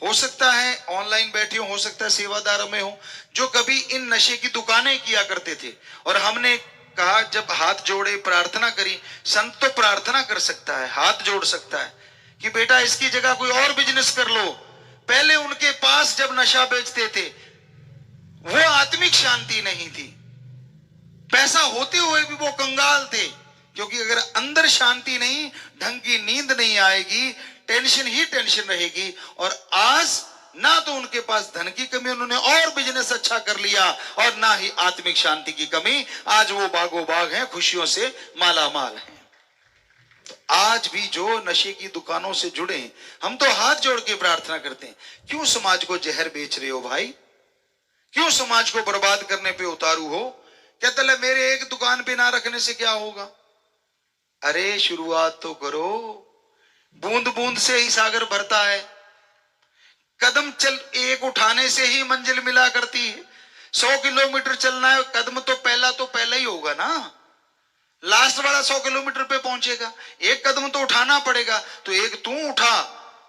हो सकता है ऑनलाइन बैठे हो सकता है सेवादारों में हो, जो कभी इन नशे की दुकानें किया करते थे। और हमने कहा, जब हाथ जोड़े प्रार्थना करी, संत तो प्रार्थना कर सकता है, हाथ जोड़ सकता है कि बेटा इसकी जगह कोई और बिजनेस कर लो। पहले उनके पास जब नशा बेचते थे, वो आत्मिक शांति नहीं थी, पैसा होते हुए भी वो कंगाल थे, क्योंकि अगर अंदर शांति नहीं, ढंग की नींद नहीं आएगी, टेंशन ही टेंशन रहेगी। और आज ना तो उनके पास धन की कमी, उन्होंने और बिजनेस अच्छा कर लिया, और ना ही आत्मिक शांति की कमी। आज वो बागो बाग हैं, खुशियों से माला माल हैं। तो आज भी जो नशे की दुकानों से जुड़े हैं, हम तो हाथ जोड़ के प्रार्थना करते हैं, क्यों समाज को जहर बेच रहे हो भाई? क्यों समाज को बर्बाद करने पे उतारू हो? कहता है मेरे एक दुकान पे ना रखने से क्या होगा? अरे शुरुआत तो करो। बूंद बूंद से ही सागर भरता है। कदम चल एक उठाने से ही मंजिल मिला करती है। 100 किलोमीटर चलना है, कदम तो पहला ही होगा ना, लास्ट वाला 100 किलोमीटर पे पहुंचेगा। एक कदम तो उठाना पड़ेगा। तो एक तू उठा,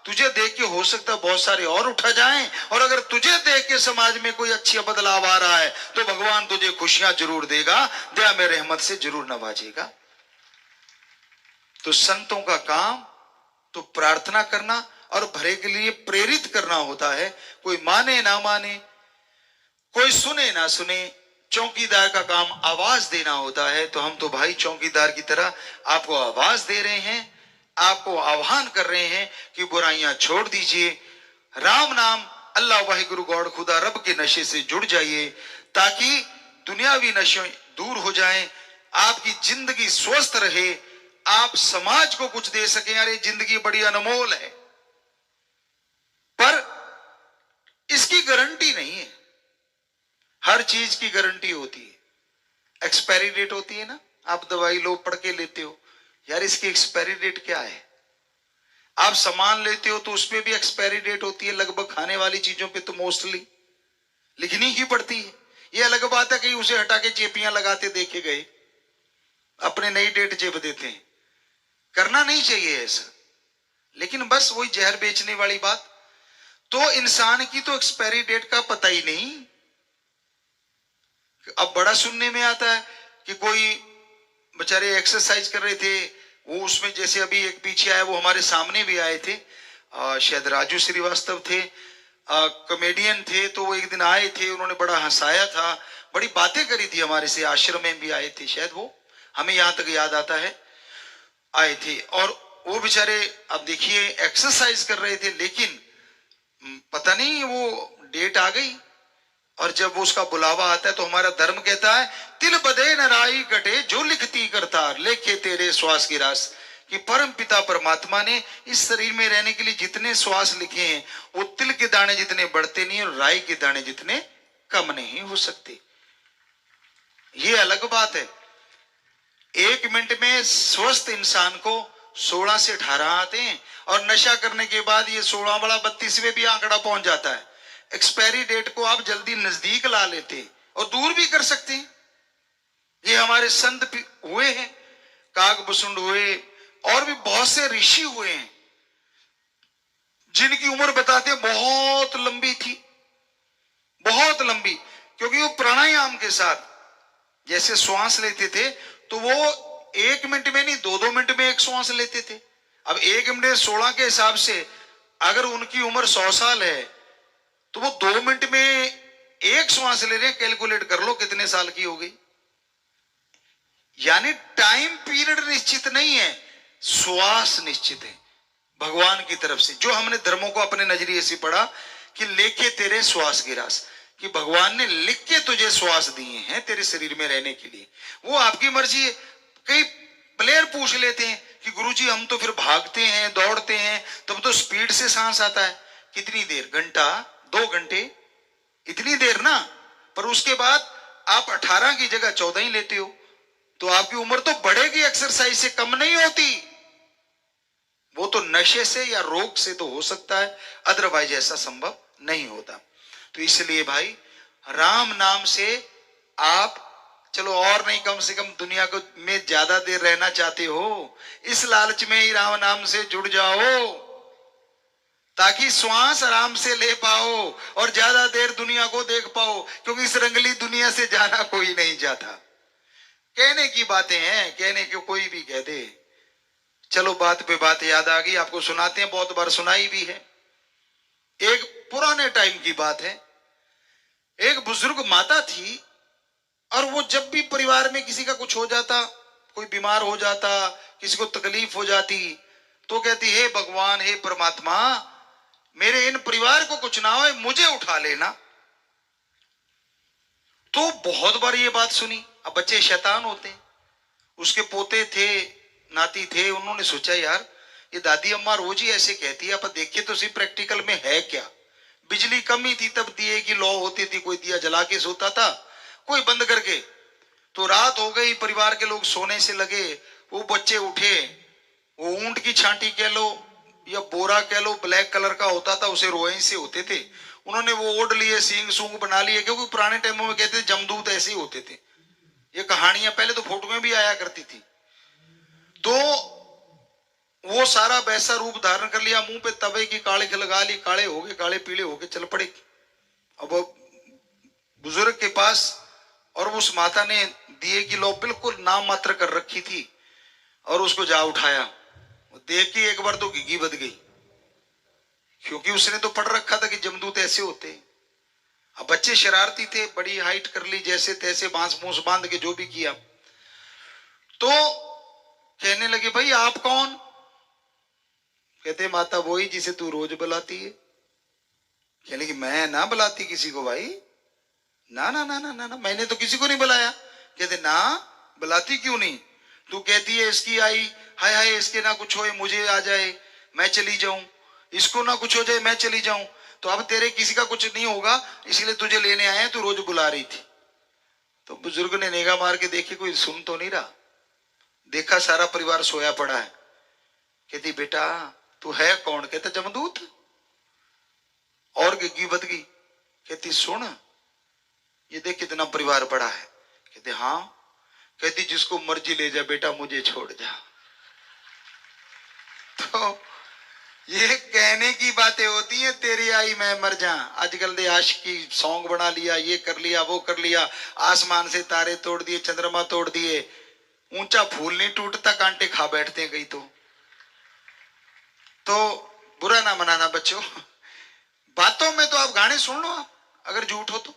तुझे देख के हो सकता है बहुत सारे और उठा जाएं, और अगर तुझे देख के समाज में कोई अच्छा बदलाव आ रहा है तो भगवान तुझे खुशियां जरूर देगा, दया में रहमत से जरूर नवाजेगा। तो संतों का काम तो प्रार्थना करना और भले के लिए प्रेरित करना होता है। कोई माने ना माने, कोई सुने ना सुने, चौकीदार का काम आवाज देना होता है। तो हम तो भाई चौकीदार की तरह आपको आवाज दे रहे हैं, आपको आह्वान कर रहे हैं कि बुराइयां छोड़ दीजिए, राम नाम अल्लाह वाहिगुरु गॉड खुदा रब के नशे से जुड़ जाइए, ताकि दुनियावी नशे दूर हो जाएं, आपकी जिंदगी स्वस्थ रहे, आप समाज को कुछ दे सकें। अरे जिंदगी बड़ी अनमोल है, पर इसकी गारंटी नहीं है। हर चीज की गारंटी होती है, एक्सपायरी डेट होती है ना। आप दवाई लो, पढ़ के लेते हो, यार इसकी एक्सपायरी डेट क्या है। आप सामान लेते हो तो उसपे भी एक्सपायरी डेट होती है, लगभग खाने वाली चीजों पे तो मोस्टली लिखनी ही पड़ती है। ये अलग बात है कि उसे हटा के चेपियां लगाते देखे गए, अपने नई डेट चेप देते हैं। करना नहीं चाहिए ऐसा, लेकिन बस वही जहर बेचने वाली बात। तो इंसान की तो एक्सपायरी डेट का पता ही नहीं। अब बड़ा सुनने में आता है कि कोई बेचारे एक्सरसाइज कर रहे थे, वो उसमें जैसे अभी एक पीछे आया, वो हमारे सामने भी आए थे, शायद राजू श्रीवास्तव थे, कॉमेडियन थे। तो वो एक दिन आए थे, उन्होंने बड़ा हंसाया था, बड़ी बातें करी थी हमारे से। आश्रम में भी आए थे शायद, वो हमें यहाँ तक याद आता है आए थे। और वो बेचारे अब देखिए एक्सरसाइज कर रहे थे, लेकिन पता नहीं वो डेट आ गई, और जब वो उसका बुलावा आता है तो हमारा धर्म कहता है तिल बदे नाराई कटे जो लिखती करतार, लेखे तेरे श्वास की रास। कि परम पिता परमात्मा ने इस शरीर में रहने के लिए जितने श्वास लिखे हैं, वो तिल के दाने जितने बढ़ते नहीं और राई के दाने जितने कम नहीं हो सकते। ये अलग बात है। 1 मिनट में स्वस्थ इंसान को 16 से 18 आते हैं, और नशा करने के बाद ये 16 बड़ा 32वें भी आंकड़ा पहुंच जाता है। एक्सपायरी डेट को आप जल्दी नजदीक ला लेते और दूर भी कर सकते हैं। ये हमारे संत हुए हैं, काकभूषुंड हुए, और भी बहुत से ऋषि हुए हैं जिनकी उम्र बताते बहुत लंबी थी, बहुत लंबी। क्योंकि वो प्राणायाम के साथ जैसे श्वास लेते थे, तो वो 1 मिनट में नहीं 2-2 मिनट में एक श्वास लेते थे। अब 1 मिनट में 16 के हिसाब से अगर उनकी उम्र 100 साल है, तो वो 2 मिनट में एक श्वास ले रहे हैं। कैलकुलेट कर लो कितने साल की हो गई। यानी टाइम पीरियड निश्चित नहीं है, श्वास निश्चित है भगवान की तरफ से। जो हमने धर्मों को अपने नजरिए से पढ़ा कि लेके तेरे श्वास की रास, कि भगवान ने लिख के तुझे श्वास दिए हैं तेरे शरीर में रहने के लिए, वो आपकी मर्जी है। कई प्लेयर पूछ लेते हैं कि गुरुजी हम तो फिर भागते हैं दौड़ते हैं, तब तो स्पीड से सांस आता है, कितनी देर, घंटा 2 घंटे, इतनी देर ना। पर उसके बाद आप 18 की जगह 14 ही लेते हो, तो आपकी उम्र तो बढ़ेगी, एक्सरसाइज से कम नहीं होती। वो तो नशे से या रोग से तो हो सकता है, अदरवाइज ऐसा संभव नहीं होता। तो इसलिए भाई राम नाम से आप चलो और नहीं, कम से कम दुनिया को में ज्यादा देर रहना चाहते हो, इस लालच में ही राम नाम से जुड़ जाओ, ताकि श्वास आराम से ले पाओ और ज्यादा देर दुनिया को देख पाओ। क्योंकि इस रंगली दुनिया से जाना कोई नहीं चाहता। कहने की बातें हैं, कहने को कोई भी कह दे। चलो बात पे बात याद आ गई, आपको सुनाते हैं, बहुत बार सुनाई भी है। एक पुराने टाइम की बात है, एक बुजुर्ग माता थी, और वो जब भी परिवार में किसी का कुछ हो जाता, कोई बीमार हो जाता, किसी को तकलीफ हो जाती, तो कहती हे भगवान, हे परमात्मा, मेरे इन परिवार को कुछ ना हो, मुझे उठा लेना। तो बहुत बार ये बात सुनी। अब बच्चे शैतान होते हैं, उसके पोते थे, नाती थे, उन्होंने सोचा यार ये दादी अम्मा रोज ही ऐसे कहती है, आप देखिए तो सही प्रैक्टिकल में है क्या। बिजली कम ही थी तब, दिए की लौ होती थी, कोई दिया जला के सोता था, कोई बंद करके। तो रात हो गई, परिवार के लोग सोने से लगे, वो बच्चे उठे, वो ऊंट की छांटी कह लो या बोरा कह लो, ब्लैक कलर का होता था, उसे रोए से होते थे, उन्होंने वो ओढ़ लिए, सींग सूंग बना लिए। क्योंकि पुराने टाइमों में कहते थे जमदूत ऐसे ही होते थे, ये कहानियां पहले तो फोटो में भी आया करती थी। तो वो सारा वैसा रूप धारण कर लिया, मुंह पे तवे की कालिख लगा ली, काले हो गए, काले पीले हो गए, चल पड़े। अब बुजुर्ग के पास, और उस माता ने दिए की लौ बिल्कुल नाम मात्र कर रखी थी, और उसको जा उठाया। देख के एक बार तो घिघी बद गई, क्योंकि उसने तो पढ़ रखा था कि जमदूत ऐसे होते। अब बच्चे शरारती थे, बड़ी हाइट कर ली, जैसे तैसे बांस मूस बांध के जो भी किया। तो कहने लगे भाई आप कौन? कहते माता वही जिसे तू रोज बुलाती है। कहने की मैं ना बुलाती किसी को भाई, ना ना ना ना ना, ना मैंने तो किसी को नहीं बुलाया। कहते ना बुलाती क्यों नहीं? तू कहती है इसकी आई हाय हाय, इसके ना कुछ होए मुझे आ जाए मैं चली जाऊं, इसको ना कुछ हो जाए मैं चली जाऊं। तो अब तेरे किसी का कुछ नहीं होगा, इसलिए तुझे लेने आए हैं, तू रोज बुला रही थी। तो बुजुर्ग ने निगाह मार के देखी, कोई सुन तो नहीं रहा। देखा सारा परिवार सोया पड़ा है। कहती बेटा तू है कौन? कहता जमदूत। और गिग्गी बद गई। कहती सुन, ये देख कितना परिवार बड़ा है। कहते हाँ। कहती जिसको मर्जी ले जा बेटा, मुझे छोड़ जा। तो ये कहने की बातें होती हैं, तेरी आई मैं मर जा। आजकल दे आशिकी सॉन्ग बना लिया, ये कर लिया वो कर लिया, आसमान से तारे तोड़ दिए, चंद्रमा तोड़ दिए, ऊंचा फूल नहीं टूटता, कांटे खा बैठते हैं कई तो बुरा ना मनाना बच्चों। बातों में तो आप गाने सुन लो, आप अगर झूठ हो तो।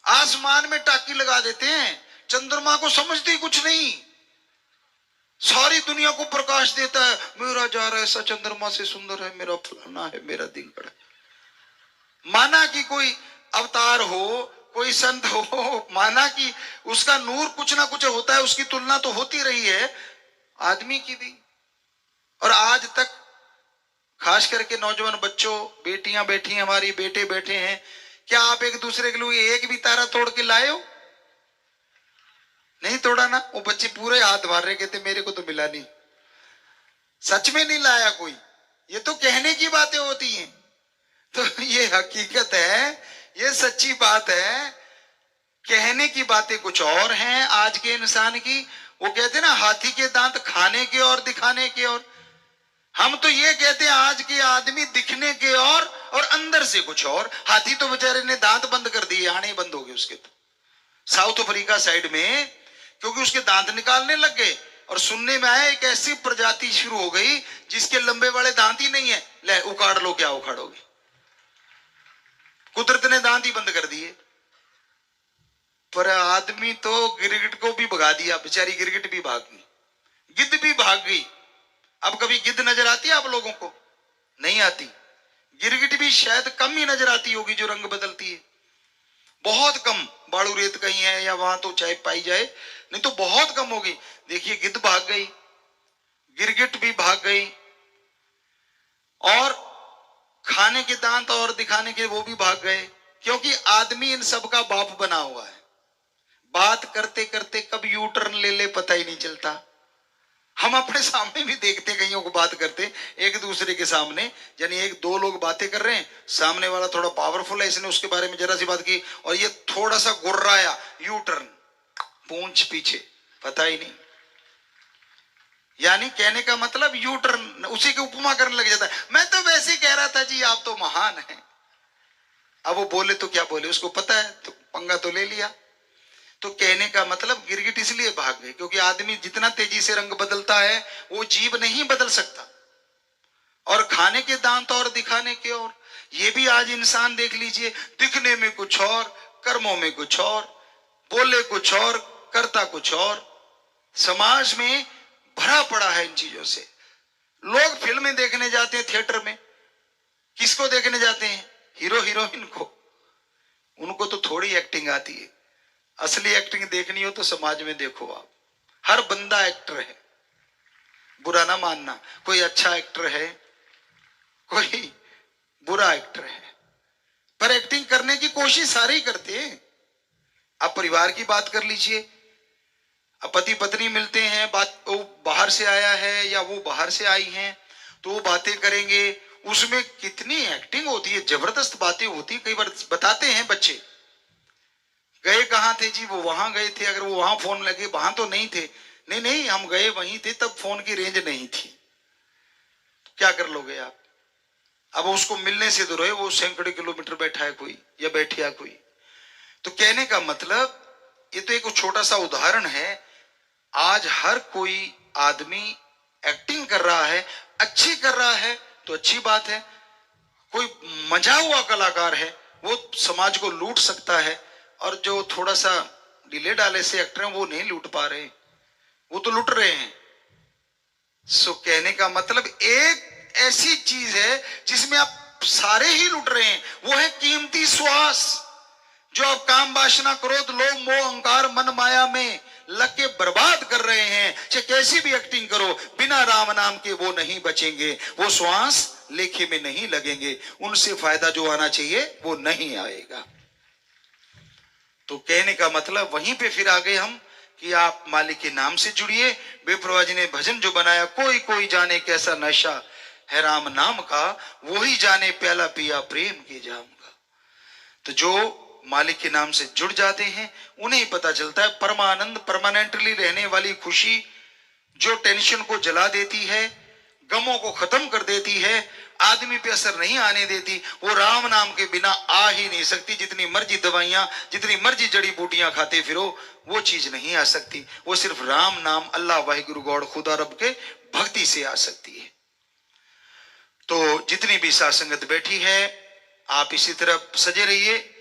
आसमान में टाकी लगा देते हैं, चंद्रमा को समझते ही कुछ नहीं, सारी दुनिया को प्रकाश देता है, मेरा जा रहा ऐसा चंद्रमा से सुंदर है, मेरा फलाना है, मेरा दिनगढ़ है। माना कि कोई अवतार हो, कोई संत हो, माना कि उसका नूर कुछ ना कुछ होता है, उसकी तुलना तो होती रही है आदमी की भी। और आज तक खास करके नौजवान बच्चों, बेटियां बैठी हैं हमारी, बेटे बैठे हैं, क्या आप एक दूसरे के लिए एक भी तारा तोड़ के लाए हो? नहीं तोड़ा ना। वो बच्चे पूरे हाथ मार रहे, कहते मेरे को तो मिला नहीं। सच में नहीं लाया कोई, ये तो कहने की बातें होती हैं। तो ये हकीकत है, ये सच्ची बात है। कहने की बातें कुछ और हैं आज के इंसान की। वो कहते हैं ना, हाथी के दांत खाने के और दिखाने के और। हम तो ये कहते हैं आज के आदमी दिखने के और अंदर से कुछ और। हाथी तो बेचारे ने दांत बंद कर दिए, आने बंद हो गए उसके तो साउथ अफ्रीका साइड में, क्योंकि उसके दांत निकालने लग गए। और सुनने में आया एक ऐसी प्रजाति शुरू हो गई जिसके लंबे वाले दांत ही नहीं है, ले उखाड़ लो, क्या उखाड़ोगे? कुदरत ने दांत ही बंद कर दिए। पर आदमी तो गिरगिट को भी भगा दिया, बेचारी गिरगिट भी भाग गई, गिद्ध भी भाग गई। अब कभी गिद्ध नजर आती है आप लोगों को? नहीं आती। गिरगिट भी शायद कम ही नजर आती होगी जो रंग बदलती है, बहुत कम। बाड़ू रेत कहीं है या वहां तो चाहे पाई जाए, नहीं तो बहुत कम होगी। देखिए गिद्ध भाग गई, गिरगिट भी भाग गई, और खाने के दांत और दिखाने के वो भी भाग गए, क्योंकि आदमी इन सब का बाप बना हुआ है। बात करते करते कब यू टर्न ले ले पता ही नहीं चलता। हम अपने सामने भी देखते कईयों को बात करते एक दूसरे के सामने, यानी एक दो लोग बातें कर रहे हैं, सामने वाला थोड़ा पावरफुल है, इसने उसके बारे में जरा सी बात की और ये थोड़ा सा गुर्राया, यू टर्न, पूंछ पीछे, पता ही नहीं। यानी कहने का मतलब यू टर्न, उसी के उपमा करने लग जाता है। मैं तो वैसे कह रहा था जी, आप तो महान हैं। अब वो बोले तो क्या बोले, उसको पता है, तो पंगा तो ले लिया। तो कहने का मतलब गिरगिट इसलिए भाग गए क्योंकि आदमी जितना तेजी से रंग बदलता है वो जीव नहीं बदल सकता। और खाने के दांत और दिखाने के और, ये भी आज इंसान देख लीजिए, दिखने में कुछ और, कर्मों में कुछ और, बोले कुछ और, करता कुछ और। समाज में भरा पड़ा है इन चीजों से। लोग फिल्में देखने जाते हैं थिएटर में, किसको देखने जाते हैं? हीरो हीरोइन को। उनको तो थोड़ी एक्टिंग आती है। असली एक्टिंग देखनी हो तो समाज में देखो आप, हर बंदा एक्टर है, बुरा ना मानना। कोई अच्छा एक्टर है, कोई बुरा एक्टर है, पर एक्टिंग करने की कोशिश सारे ही करते हैं। आप परिवार की बात कर लीजिए, अब पति पत्नी मिलते हैं, बात वो बाहर से आया है या वो बाहर से आई हैं, तो वो बातें करेंगे, उसमें कितनी एक्टिंग होती है, जबरदस्त बातें होती है। कई बार बताते हैं बच्चे, गए कहां थे जी? वो वहां गए थे। अगर वो वहां फोन लगे, वहां तो नहीं थे, नहीं नहीं हम गए वहीं थे, तब फोन की रेंज नहीं थी। तो क्या कर लोगे आप? अब उसको मिलने से दूर है, वो सैकड़ों किलोमीटर बैठा है कोई या बैठिया कोई। तो कहने का मतलब, ये तो एक छोटा सा उदाहरण है। आज हर कोई आदमी एक्टिंग कर रहा है, अच्छी कर रहा है तो अच्छी बात है। कोई मजा हुआ कलाकार है, वो समाज को लूट सकता है, और जो थोड़ा सा डिले डाले से एक्टर हैं वो नहीं लूट पा रहे, वो तो लूट रहे हैं। सो कहने का मतलब, एक ऐसी चीज है जिसमें आप सारे ही लूट रहे हैं, वो है कीमती श्वास, जो आप काम वासना क्रोध लोभ मोह अहंकार मन माया में लग के बर्बाद कर रहे हैं। चाहे कैसी भी एक्टिंग करो, बिना राम नाम के वो नहीं बचेंगे, वो श्वास लेखे में नहीं लगेंगे, उनसे फायदा जो आना चाहिए वो नहीं आएगा। तो कहने का मतलब वहीं पे फिर आ गए हम कि आप मालिक के नाम से जुड़िए। बेप्रभा जी ने भजन जो बनाया, कोई कोई जाने कैसा नशा है राम नाम का, वही जाने प्याला पिया प्रेम के जाम का। तो जो मालिक के नाम से जुड़ जाते हैं उन्हें ही पता चलता है परमानंद, परमानेंटली रहने वाली खुशी, जो टेंशन को जला देती है, गमों को खत्म कर देती है, आदमी पे असर नहीं आने देती, वो राम नाम के बिना आ ही नहीं सकती। जितनी मर्जी दवाइयां, जितनी मर्जी जड़ी बूटियां खाते फिरो, वो चीज नहीं आ सकती। वो सिर्फ राम नाम, अल्लाह वाहिगुरु गॉड खुदा रब के भक्ति से आ सकती है। तो जितनी भी साथ संगत बैठी है, आप इसी तरह सजे रहिए।